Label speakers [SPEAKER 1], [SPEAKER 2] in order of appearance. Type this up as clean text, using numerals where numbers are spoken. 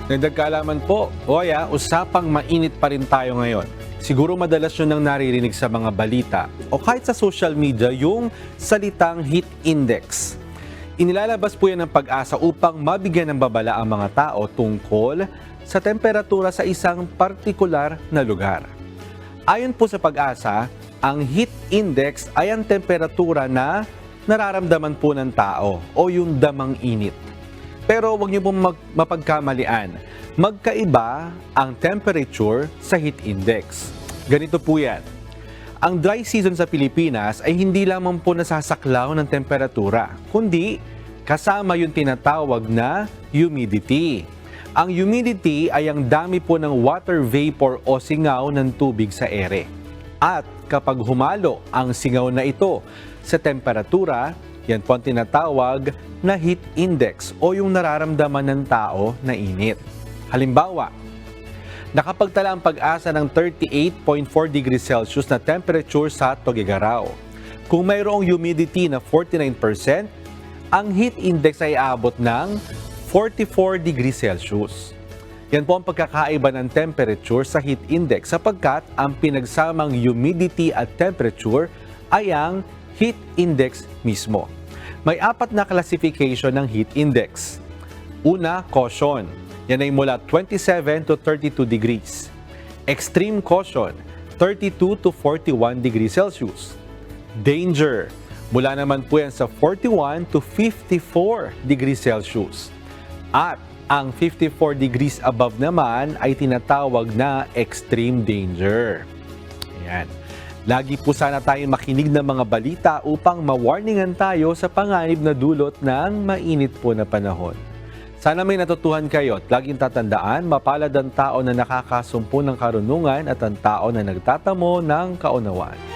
[SPEAKER 1] Dagdag kaalaman po, usapang mainit pa rin tayo ngayon. Siguro madalas nyo nang naririnig sa mga balita o kahit sa social media yung salitang heat index. Inilalabas po yan ng Pag-asa upang mabigyan ng babala ang mga tao tungkol sa temperatura sa isang partikular na lugar. Ayon po sa Pag-asa, ang heat index ay ang temperatura na nararamdaman po ng tao o yung damang init. Pero huwag niyo pong mapagkamalian. Magkaiba ang temperature sa heat index. Ganito po yan. Ang dry season sa Pilipinas ay hindi lamang po nasasaklaw ng temperatura, kundi kasama yung tinatawag na humidity. Ang humidity ay ang dami po ng water vapor o singaw ng tubig sa ere. At kapag humalo ang singaw na ito sa temperatura, yan po ang tinatawag na heat index o yung nararamdaman ng tao na init. Halimbawa, nakapagtala ang Pag-asa ng 38.4 degrees Celsius na temperature sa Tuguegarao. Kung mayroong humidity na 49%, ang heat index ay aabot ng 44 degrees Celsius. Yan po ang pagkakaiba ng temperature sa heat index sapagkat ang pinagsamang humidity at temperature ay ang heat index mismo. May 4 na classification ng heat index. Una, caution. Yan ay mula 27 to 32 degrees. Extreme caution, 32 to 41 degrees Celsius. Danger. Mula naman po yan sa 41 to 54 degrees Celsius. At ang 54 degrees above naman ay tinatawag na extreme danger. Ayan. Lagi po sana tayong makinig ng mga balita upang ma-warningan tayo sa panganib na dulot ng mainit po na panahon. Sana may natutuhan kayo at laging tatandaan, mapalad ang tao na nakakasumpo ng karunungan at ang tao na nagtatamo ng kaunawaan.